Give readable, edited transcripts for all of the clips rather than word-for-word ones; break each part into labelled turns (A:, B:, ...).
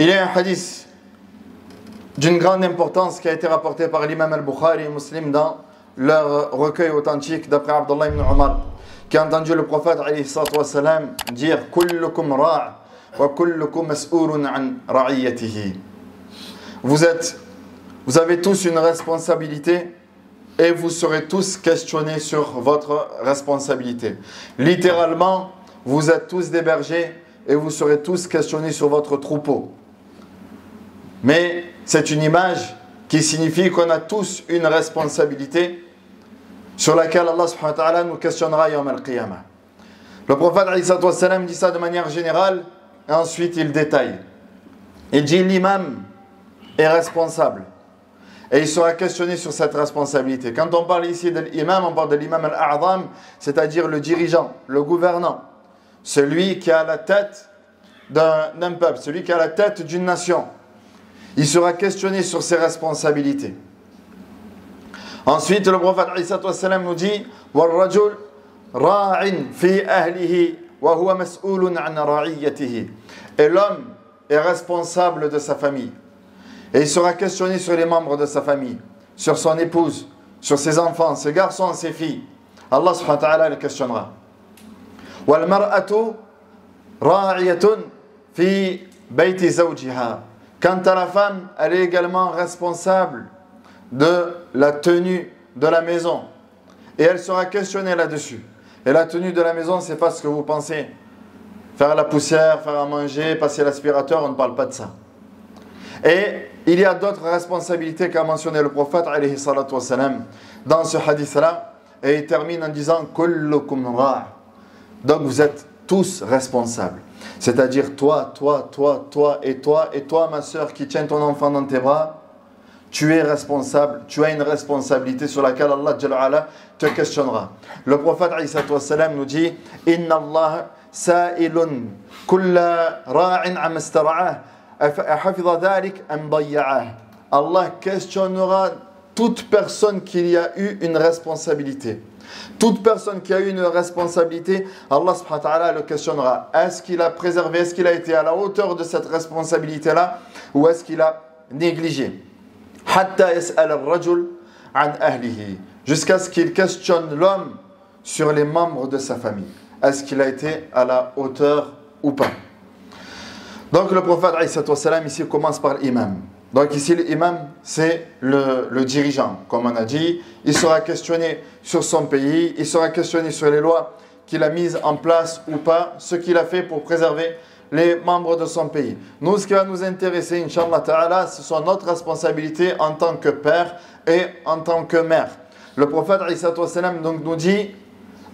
A: Il y a un hadith d'une grande importance qui a été rapporté par l'imam al-Bukhari et Muslim dans leur recueil authentique d'après Abdullah ibn Umar, qui a entendu le prophète alayhi salatu wa salam dire « Kullukum ra' wa kullukum mas'oulun an ra'iyatihi » Vous avez tous une responsabilité et vous serez tous questionnés sur votre responsabilité. Littéralement, vous êtes tous des bergers et vous serez tous questionnés sur votre troupeau. Mais c'est une image qui signifie qu'on a tous une responsabilité sur laquelle Allah subhanahu wa ta'ala nous questionnera yawm al-qiyamah. Le prophète alayhi salatu wa salam dit ça de manière générale et ensuite il détaille. Il dit l'imam est responsable et il sera questionné sur cette responsabilité. Quand on parle ici de l'imam, on parle de l'imam al-a'zam, c'est-à-dire le dirigeant, le gouvernant, celui qui a la tête d'un peuple, celui qui a la tête d'une nation. Il sera questionné sur ses responsabilités. Ensuite, le prophète nous dit وَالرَّجُلْ رَاعٍ فِي أَهْلِهِ وَهُوَ مَسْئُولٌ عَنْ رَعِيَّتِهِ. Et l'homme est responsable de sa famille. Et il sera questionné sur les membres de sa famille, sur son épouse, sur ses enfants, ses garçons, ses filles. Allah subhanahu wa ta'ala le questionnera. وَالْمَرْأَةُ رَاعِيَةٌ فِي بَيْتِ زَوْجِهَا. Quant à la femme, elle est également responsable de la tenue de la maison. Et elle sera questionnée là-dessus. Et la tenue de la maison, c'est pas ce que vous pensez. Faire la poussière, faire à manger, passer l'aspirateur, on ne parle pas de ça. Et il y a d'autres responsabilités qu'a mentionné le prophète alayhi salatu wassalam dans ce hadith-là. Et il termine en disant « Kullukum ra'». Donc vous êtes tous responsables. C'est-à-dire toi, et toi, ma sœur qui tient ton enfant dans tes bras, tu es responsable, tu as une responsabilité sur laquelle Allah Jalla wa Ala te questionnera. Le prophète alayhi salatu wassalam nous dit « Inna Allah sa'ilun kulla ra'in amastara'ah ahafidha dhalik am dayya'ah » Allah questionnera toute personne qui a eu une responsabilité. Toute personne qui a eu une responsabilité, Allah subhanahu wa ta'ala le questionnera. Est-ce qu'il a préservé, est-ce qu'il a été à la hauteur de cette responsabilité-là ou est-ce qu'il a négligé? Hatta yas'al ar-rajul an ahlihi. Jusqu'à ce qu'il questionne l'homme sur les membres de sa famille. Est-ce qu'il a été à la hauteur ou pas? Donc le prophète alayhi salatu wassalam ici commence par l'imam. Donc ici l'imam c'est le dirigeant, comme on a dit. Il sera questionné sur son pays, il sera questionné sur les lois qu'il a mises en place ou pas, ce qu'il a fait pour préserver les membres de son pays. Nous, ce qui va nous intéresser, Inch'Allah Ta'ala, ce sont notre responsabilité en tant que père et en tant que mère. Le prophète donc nous dit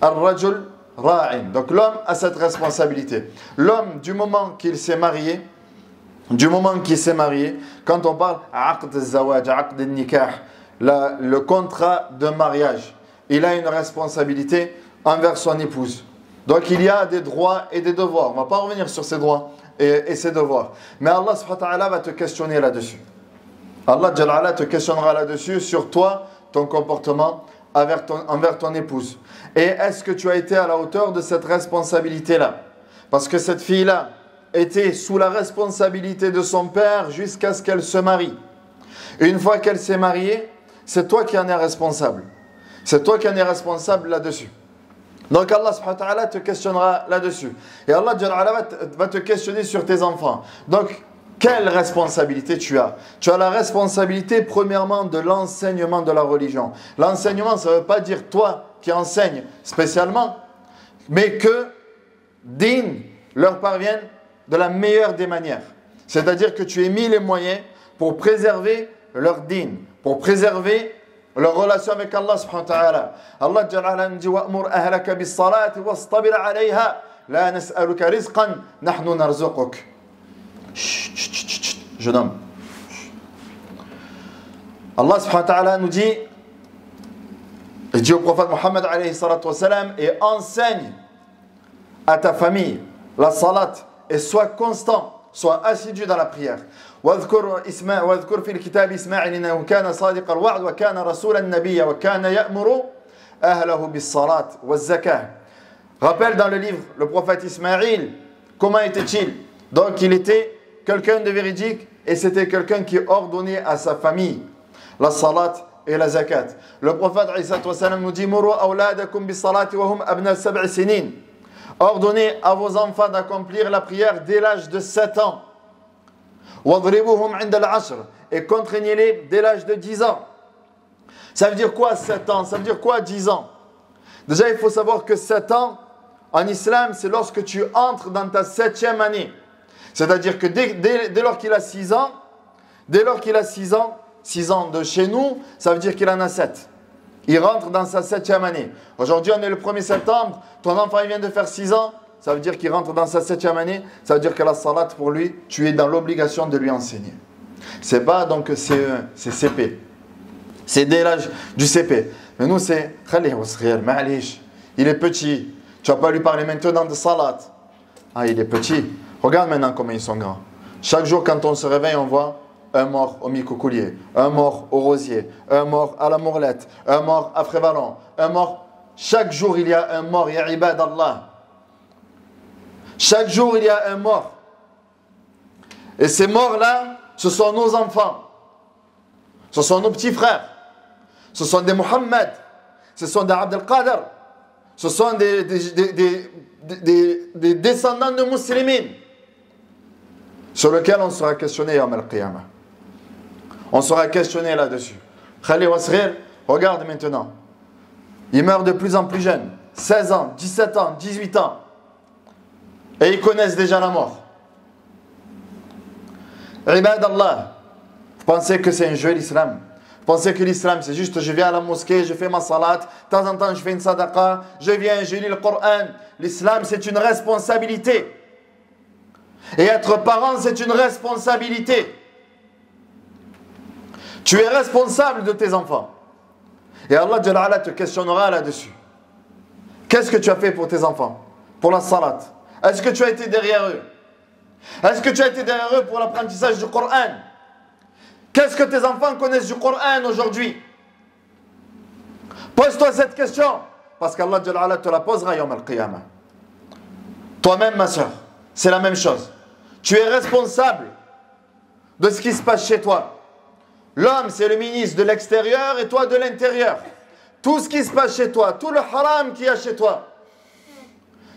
A: Ar-rajul ra'in. Donc l'homme a cette responsabilité. L'homme, du moment qu'il s'est marié, quand on parle aqd al-zawaj, aqd al-nikah, le contrat de mariage, il a une responsabilité envers son épouse. Donc il y a des droits et des devoirs. On ne va pas revenir sur ces droits et ces devoirs. Mais Allah subhanahu wa ta'ala va te questionner là-dessus. Allah Jalla wa Ala te questionnera là-dessus sur toi, ton comportement envers ton épouse. Et est-ce que tu as été à la hauteur de cette responsabilité-là? Parce que cette fille-là était sous la responsabilité de son père jusqu'à ce qu'elle se marie. Une fois qu'elle s'est mariée, c'est toi qui en es responsable. C'est toi qui en es responsable là-dessus. Donc Allah subhanahu wa ta'ala te questionnera là-dessus. Et Allah va te questionner sur tes enfants. Donc, quelle responsabilité tu as? Tu as la responsabilité, premièrement, de l'enseignement de la religion. L'enseignement, ça ne veut pas dire toi qui enseignes spécialement, mais que din leur parvienne de la meilleure des manières. C'est-à-dire que tu aies mis les moyens pour préserver leur din, pour préserver leur relation avec Allah subhanahu wa ta'ala. Allah jalla nous dit wa'mur ahlaka bis-salati wastabir 'alayha la nas'aluka rizqan nahnu narzuquk. Jeune homme. Allah subhanahu wa ta'ala nous dit au prophète Muhammad alayhi salatu wa salam et enseigne à ta famille la salat et sois constant, sois assidu dans la prière. واذكر في الكتاب إسماعيل إنه كان صادق الوعد وكان رسولا نبيا وكان يأمر أهله بالصلاة والزكاة. Rappelle dans le livre le prophète Ismaïl, comment était-il? Donc il était quelqu'un de véridique et c'était quelqu'un qui ordonnait à sa famille la salat et la zakat. Le prophète nous dit Muru awladakum bis salati wa hum abna 7 sinin. Ordonnez à vos enfants d'accomplir la prière dès l'âge de 7 ans. Wadribuhum 'inda al-'ashr, et contraignez-les dès l'âge de 10 ans. Ça veut dire quoi 7 ans? Ça veut dire quoi 10 ans? Déjà, il faut savoir que 7 ans, en islam, c'est lorsque tu entres dans ta 7e année. C'est-à-dire que dès lors qu'il a 6 ans, 6 ans de chez nous, ça veut dire qu'il en a 7. Il rentre dans sa 7e année. Aujourd'hui, on est le 1er septembre, ton enfant il vient de faire 6 ans, ça veut dire qu'il rentre dans sa 7e année, ça veut dire que la salat pour lui, tu es dans l'obligation de lui enseigner. C'est pas donc CE1, c'est CP. C'est dès l'âge du CP. Mais nous, c'est il est petit. Tu vas pas lui parler maintenant de salat. Ah, il est petit. Regarde maintenant comment ils sont grands. Chaque jour, quand on se réveille, on voit un mort au Micocoulier, un mort au Rosier, un mort à la Mourlette, un mort à Frévalon, un mort. Chaque jour, il y a un mort. Ya ibad Allah. Chaque jour, il y a un mort. Et ces morts-là, ce sont nos enfants. Ce sont nos petits frères. Ce sont des Mohammed. Ce sont des Abdelkader. Ce sont des descendants de musulmans sur lesquels on sera questionné Yawm al-Qiyamah. On sera questionné là-dessus. Khalil Wasrir, regarde maintenant. Ils meurent de plus en plus jeunes. 16 ans, 17 ans, 18 ans. Et ils connaissent déjà la mort. Ibad Allah, vous pensez que c'est un jeu l'islam? Vous pensez que l'islam c'est juste je viens à la mosquée, je fais ma salat, de temps en temps je fais une sadaqa, je viens, je lis le Coran. L'islam c'est une responsabilité. Et être parent c'est une responsabilité. Tu es responsable de tes enfants. Et Allah Jalla Ala te questionnera là-dessus. Qu'est-ce que tu as fait pour tes enfants? Pour la salat? Est-ce que tu as été derrière eux? Est-ce que tu as été derrière eux pour l'apprentissage du Coran? Qu'est-ce que tes enfants connaissent du Coran aujourd'hui? Pose-toi cette question. Parce qu'Allah Jalla Ala te la posera Yawm al-Qiyamah. Toi-même, ma soeur, c'est la même chose. Tu es responsable de ce qui se passe chez toi. L'homme, c'est le ministre de l'extérieur et toi de l'intérieur. Tout ce qui se passe chez toi, tout le haram qu'il y a chez toi,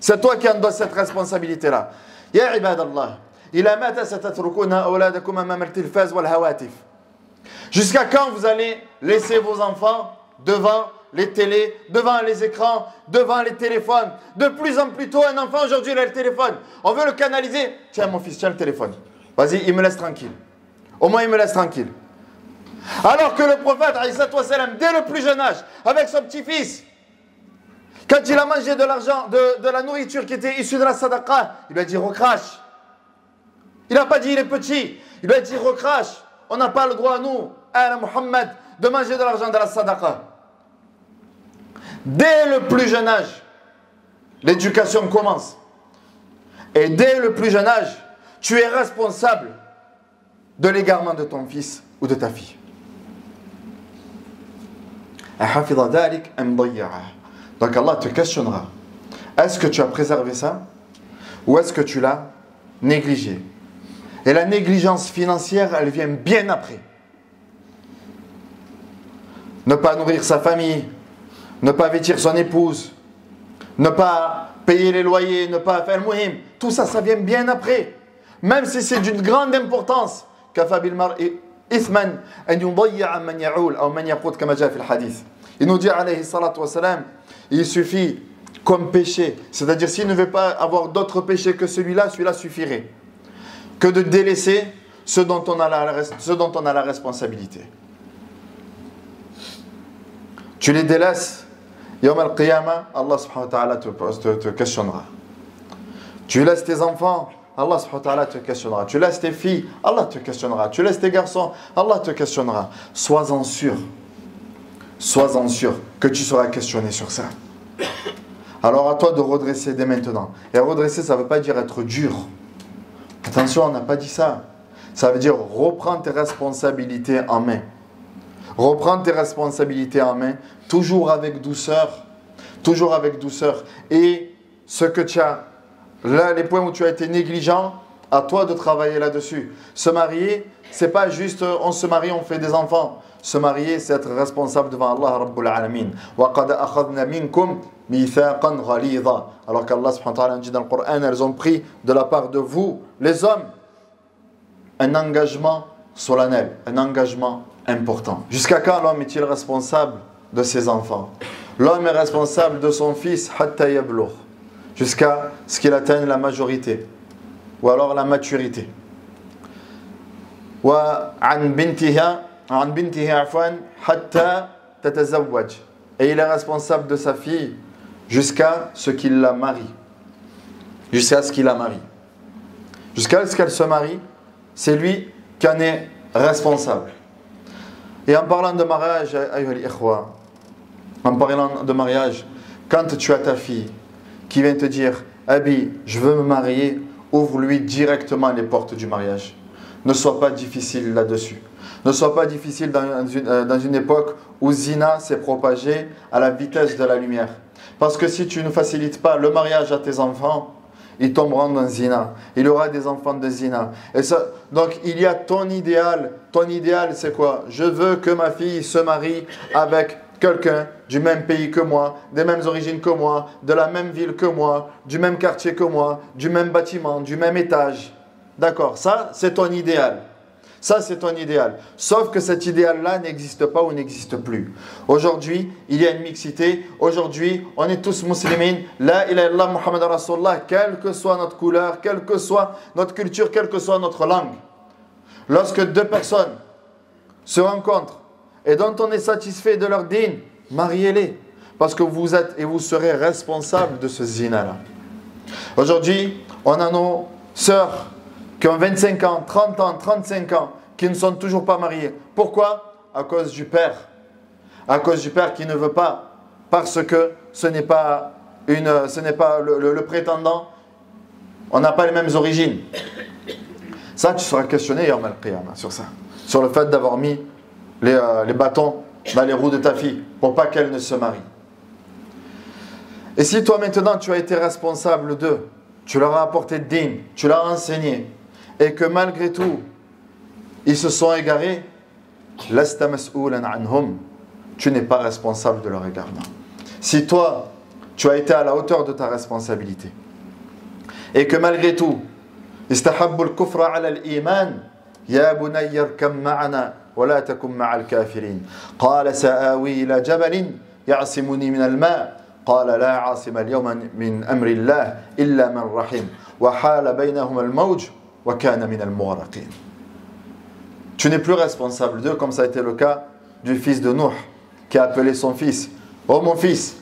A: c'est toi qui en dois cette responsabilité-là. Ya ibadallah, ila mata satatrukuna awladakum amam al-tilfaz wal hawatif. Jusqu'à quand vous allez laisser vos enfants devant les télés, devant les écrans, devant les téléphones? De plus en plus tôt, un enfant aujourd'hui il a le téléphone. On veut le canaliser. Tiens mon fils, tiens le téléphone. Vas-y, il me laisse tranquille. Au moins il me laisse tranquille. Alors que le prophète, dès le plus jeune âge, avec son petit-fils, quand il a mangé de l'argent, de la nourriture qui était issue de la sadaqa, il lui a dit recrache. Il n'a pas dit il est petit, il lui a dit recrache. On n'a pas le droit, nous, à Muhammad, de manger de l'argent de la sadaqa. Dès le plus jeune âge, l'éducation commence. Et dès le plus jeune âge, tu es responsable de l'égarement de ton fils ou de ta fille. Donc Allah te questionnera. Est-ce que tu as préservé ça ou est-ce que tu l'as négligé? Et la négligence financière, elle vient bien après. Ne pas nourrir sa famille, ne pas vêtir son épouse, ne pas payer les loyers, ne pas faire le muhim. Tout ça, ça vient bien après. Même si c'est d'une grande importance. Kafa bil mar'i ithman an yudayya man ya'ul ou man yaqut kama jaa fi al-hadith. Il nous dit alayhi salatu wa salam, il suffit comme péché, c'est-à-dire s'il ne veut pas avoir d'autres péchés que celui-là, celui-là suffirait, que de délaisser ce dont on a la responsabilité. Tu les délaisses, Yawm al-Qiyamah, Allah subhanahu wa ta'ala te questionnera. Tu laisses tes enfants, Allah subhanahu wa ta'ala te questionnera. Tu laisses tes filles, Allah te questionnera. Tu laisses tes garçons, Allah te questionnera. Sois-en sûr que tu seras questionné sur ça. Alors à toi de redresser dès maintenant. Et redresser, ça ne veut pas dire être dur. Attention, on n'a pas dit ça. Ça veut dire reprendre tes responsabilités en main. Reprendre tes responsabilités en main, toujours avec douceur. Toujours avec douceur. Et ce que tu as, là, les points où tu as été négligent, à toi de travailler là-dessus. Se marier, c'est pas juste on se marie, on fait des enfants. Se marier, c'est être responsable devant Allah Rabbul Alamin. وَقَدْ أَخَذْنَا مِنْكُمْ مِيثَاقًا غَلِيظًا. Alors qu'Allah subhanahu wa ta'ala dit dans le Coran, elles ont pris de la part de vous, les hommes, un engagement solennel, un engagement important. Jusqu'à quand l'homme est-il responsable de ses enfants? L'homme est responsable de son fils hatta yablugh, jusqu'à ce qu'il atteigne la majorité ou alors la maturité. وعن بنته عفوا حتى تتزوج. Et il est responsable de sa fille jusqu'à ce qu'il la marie. Jusqu'à ce qu'il la marie. Jusqu'à ce qu'elle se marie, c'est lui qui en est responsable. Et en parlant de mariage, en parlant de mariage, quand tu as ta fille qui vient te dire « Abi, je veux me marier », ouvre-lui directement les portes du mariage. Ne sois pas difficile là-dessus. Ne sois pas difficile dans une époque où zina s'est propagé à la vitesse de la lumière. Parce que si tu ne facilites pas le mariage à tes enfants, ils tomberont dans zina. Il y aura des enfants de zina. Et ça, donc il y a ton idéal. Ton idéal, c'est quoi? Je veux que ma fille se marie avec quelqu'un du même pays que moi, des mêmes origines que moi, de la même ville que moi, du même quartier que moi, du même bâtiment, du même étage. D'accord, ça c'est ton idéal. Ça c'est ton idéal. Sauf que cet idéal-là n'existe pas ou n'existe plus. Aujourd'hui, il y a une mixité. Aujourd'hui, on est tous musulmans. La ilaha illallah Muhammad Rasulullah, quelle que soit notre couleur, quelle que soit notre culture, quelle que soit notre langue. Lorsque deux personnes se rencontrent et dont on est satisfait de leur dîn, mariez-les. Parce que vous êtes et vous serez responsables de ce zina-là. Aujourd'hui, on a nos sœurs qui ont 25 ans, 30 ans, 35 ans, qui ne sont toujours pas mariées. Pourquoi? À cause du père. À cause du père qui ne veut pas, parce que ce n'est pas le prétendant, on n'a pas les mêmes origines. Ça, tu seras questionné Yawm al-Qiyamah sur ça. Sur le fait d'avoir mis les bâtons dans les roues de ta fille pour pas qu'elle ne se marie. Et si toi maintenant tu as été responsable d'eux, tu leur as apporté le din, tu leur as enseigné, et que malgré tout ils se sont égarés, lasta mas'oulan anhum, tu n'es pas responsable de leur égarement. Si toi tu as été à la hauteur de ta responsabilité et que malgré tout istahabbu al-kufra ala al-iman ya bunayya irkam ma'ana wa la takum ma'a al-kafirin qala sa'awi ila jabalin ya'simuni min al-ma' qala la 'asima al-yawma min amri Allah illa man rahim wa hala baynahuma al-mawj wa kana min al-mughraqin. Tu n'es plus responsable d'eux, comme ça a été le cas du fils de Nuh qui a appelé son fils: oh mon fils,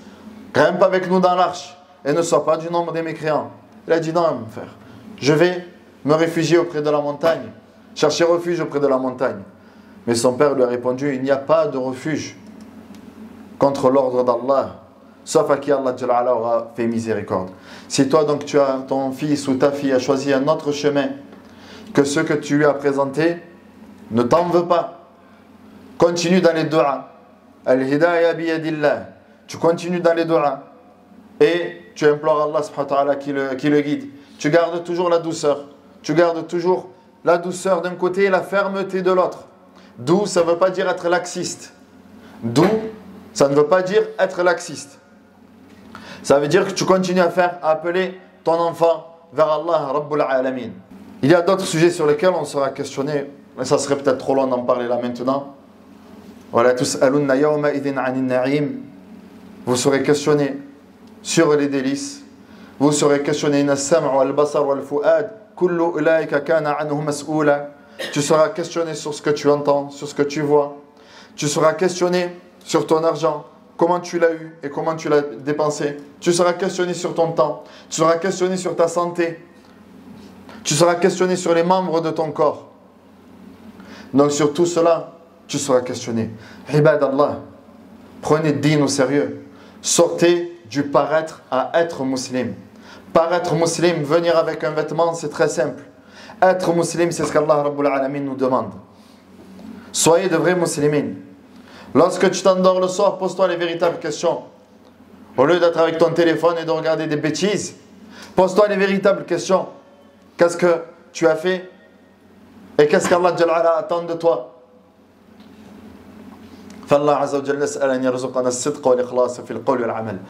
A: grimpe avec nous dans l'arche et ne sois pas du nombre des mécréants. Il a dit: non mon frère, je vais me réfugier auprès de la montagne, chercher refuge auprès de la montagne. Mais son père lui a répondu: il n'y a pas de refuge contre l'ordre d'Allah, sauf à qui Allah aura fait miséricorde. Si toi donc tu as ton fils ou ta fille a choisi un autre chemin que ce que tu lui as présenté, ne t'en veux pas. Continue dans les du'a. Al-hidayah biyadillah. Tu continues dans les du'a et tu implores Allah subhanahu wa ta'ala qui le guide. Tu gardes toujours la douceur. Tu gardes toujours la douceur d'un côté et la fermeté de l'autre. D'où ça ne veut pas dire être laxiste. D'où ça ne veut pas dire être laxiste. Ça veut dire que tu continues à appeler ton enfant vers Allah Rabbul Alamin. Il y a d'autres sujets sur lesquels on sera questionné, mais ça serait peut-être trop long d'en parler là maintenant. Vous serez questionné sur les délices. Vous serez questionné. Tu seras questionné sur ce que tu entends, sur ce que tu vois. Tu seras questionné sur ton argent, comment tu l'as eu et comment tu l'as dépensé. Tu seras questionné sur ton temps. Tu seras questionné sur ta santé. Tu seras questionné sur les membres de ton corps. Donc sur tout cela, tu seras questionné. Ibadallah, prenez le din au sérieux. Sortez du paraître à être musulman. Paraître musulman, venir avec un vêtement, c'est très simple. Être musulman, c'est ce qu'Allah Rabbul Alamin nous demande. Soyez de vrais musulmans. Lorsque tu t'endors le soir, pose-toi les véritables questions. Au lieu d'être avec ton téléphone et de regarder des bêtises, pose-toi les véritables questions. Qu'est-ce que tu as fait. Et qu'est-ce qu'Allah Jalla ala attend de toi? فالله عز وجل نسأل أن يرزقنا الصدق والإخلاص في القول والعمل